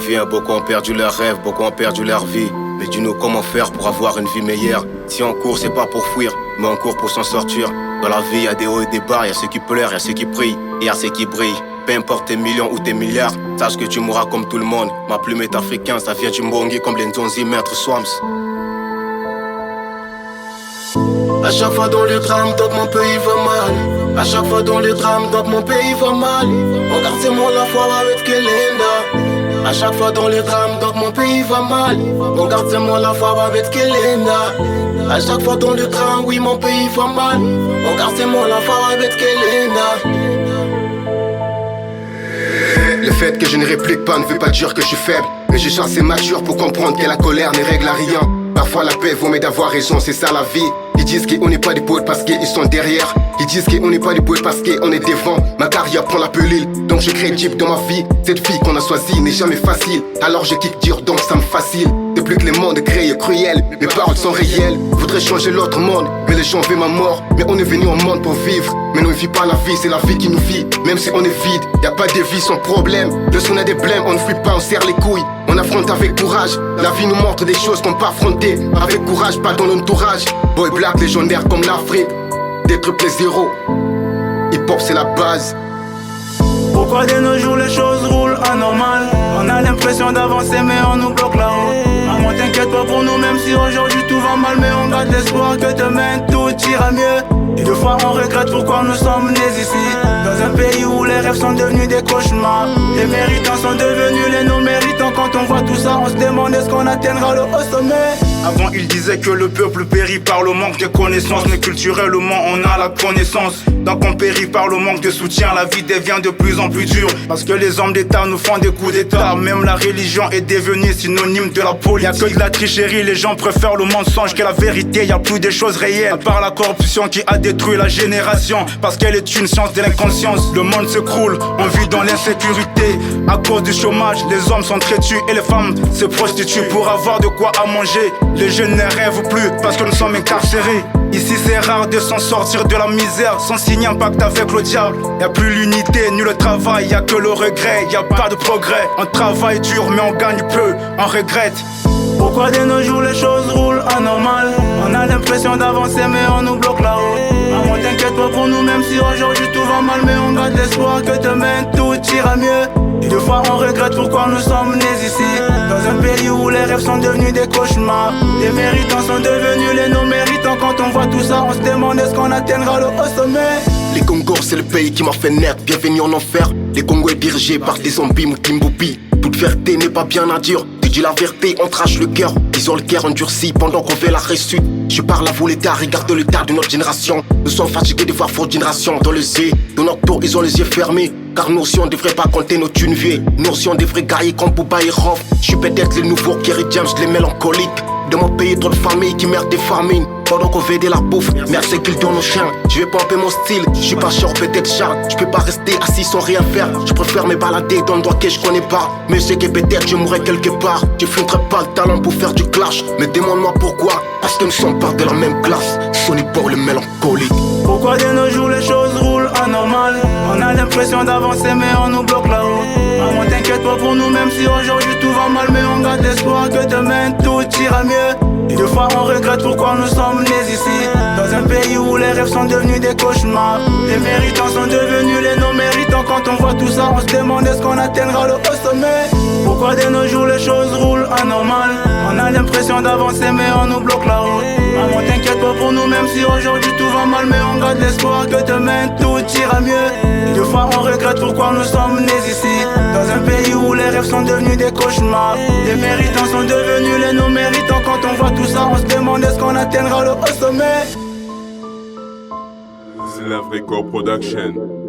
vient, beaucoup ont perdu leurs rêves, beaucoup ont perdu leur vie. Mais dis-nous comment faire pour avoir une vie meilleure. Si on court, c'est pas pour fuir, mais on court pour s'en sortir. Dans la vie, y'a des hauts et des bas, y'a ceux qui pleurent, y'a ceux qui prient, et y'a ceux qui brillent. Peu importe tes millions ou tes milliards, sache que tu mourras comme tout le monde. Ma plume est africaine, ça vient du Mbongi comme les Nzonzi, maître Swams. À chaque fois dans le drame, donc mon pays va mal. À chaque fois dans le drame, donc mon pays va mal. Regarde-moi la foi avec Kelenda. À chaque fois dans le drame, donc mon pays va mal. Regarde-moi la foi avec Kelenda. À chaque fois dans le drame, oui mon pays va mal. Regarde-moi la foi avec Kelenda. Le fait que je ne réplique pas ne veut pas dire que je suis faible. Mais je suis assez mature pour comprendre que la colère ne règle à rien. Parfois la paix vaut mieux d'avoir raison, c'est ça la vie. Ils disent qu'on n'est pas des poètes parce qu'ils sont derrière. Ils disent qu'on n'est pas des poètes parce qu'on est devant. Ma carrière prend la pelule, donc je crée deep dans ma vie. Cette fille qu'on a choisie n'est jamais facile, alors je kick dur donc ça me facile. Depuis que le monde est créé cruel, mes paroles sont réelles. Voudrais changer l'autre monde, mais les gens veulent ma mort. Mais on est venu au monde pour vivre, mais on ne vit pas la vie, c'est la vie qui nous vit. Même si on est vide, y a pas de vie sans problème. Lorsqu'on a des blèmes, on ne fuit pas, on serre les couilles. On affronte avec courage, la vie nous montre des choses qu'on peut affronter. Avec courage, pas dans l'entourage. Boy black légendaire comme l'Afrique, des triples zéros. Hip hop c'est la base. Pourquoi de nos jours les choses roulent anormal? On a l'impression d'avancer mais on nous bloque là-haut. Maman t'inquiète pas pour nous même si aujourd'hui tout va mal. Mais on garde l'espoir que demain tout ira mieux. Et deux fois on regrette pourquoi nous sommes nés ici. Dans un pays où les rêves sont devenus des cauchemars. Les méritants sont devenus les non-méritants. Quand on voit tout ça on se demande est-ce qu'on atteindra le haut sommet. Avant il disait que le peuple périt par le manque de connaissances. Mais culturellement on a la connaissance. Donc on périt par le manque de soutien. La vie devient de plus en plus dure parce que les hommes d'État nous font des coups d'État. Même la religion est devenue synonyme de la politique. Y'a que de la tricherie, les gens préfèrent le mensonge que la vérité. Y'a plus des choses réelles à part la corruption qui a détruit la génération. Parce qu'elle est une science de l'inconscience. Le monde s'écroule, on vit dans l'insécurité. À cause du chômage, les hommes sont traitus et les femmes se prostituent pour avoir de quoi à manger. Les jeunes ne rêvent plus parce que nous sommes incarcérés. Ici c'est rare de s'en sortir de la misère sans signer un pacte avec le diable. Y'a plus l'unité ni le travail, y'a que le regret, y'a pas de progrès. On travaille dur mais on gagne peu, on regrette. Pourquoi de nos jours les choses roulent anormal? On a l'impression d'avancer mais on nous bloque là-haut. Maman t'inquiète pas pour nous même si aujourd'hui tout va mal. Mais on garde l'espoir que demain tout ira mieux. Et deux fois on regrette pourquoi nous sommes nés ici. Dans un pays où les rêves sont devenus des cauchemars. Les méritants sont devenus les non-méritants. Quand on voit tout ça on se demande est-ce qu'on atteindra le haut sommet. Les Congos c'est le pays qui m'a fait naître, bienvenue en enfer. Les Congos est dirigé par des zombies Mukimbupi. Toute vérité n'est pas bien à dire. Tu dis la vérité, on trache le cœur. Ils ont le cœur endurci pendant qu'on fait la réussite. Je parle à vous les gars, regarde l'état de notre génération. Nous sommes fatigués de voir votre génération dans le Z. De notre tour, ils ont les yeux fermés. Car nous aussi on devrait pas compter nos thunes vieux. Nous aussi on devrait gailler comme Bouba et Rof. Je suis peut-être le nouveau Kerry James, les mélancoliques. De mon pays, trop de familles qui meurent des famines. Pendant qu'on veut de la bouffe, merci qu'ils donnent aux chiens. Je vais pomper mon style, je suis pas cher, peut-être chat. Je peux pas rester assis sans rien faire. Je préfère me balader dans le droit que je connais pas. Mais je sais que peut-être je mourrai quelque part. Je filtrerai pas le talent pour faire du clash. Mais demande-moi pourquoi, parce que nous sommes pas de la même classe. Sonny pour le mélancolique. Pourquoi de nos jours les choses roulent anormal? On a l'impression d'avancer mais on nous bloque là-haut. Maman t'inquiète pas pour nous même si aujourd'hui tout va mal. Mais on garde l'espoir que demain tout ira mieux. Et deux fois on regrette pourquoi nous sommes nés ici. Dans un pays où les rêves sont devenus des cauchemars. Les méritants sont devenus les non-méritants. Quand on voit tout ça on se demande est-ce qu'on atteindra le haut sommet. Pourquoi de nos jours les choses roulent anormal? On a l'impression d'avancer mais on nous bloque là-haut. Maman t'inquiète pas pour nous même si aujourd'hui tout va mal. Mais on garde l'espoir que demain tout ira mieux. Et deux fois on regrette pourquoi nous sommes nés ici. Dans un pays où les rêves sont devenus des cauchemars. Les méritants sont devenus les non-méritants. Quand on voit tout ça on se demande est-ce qu'on atteindra le haut sommet. C'est l'Africo Production.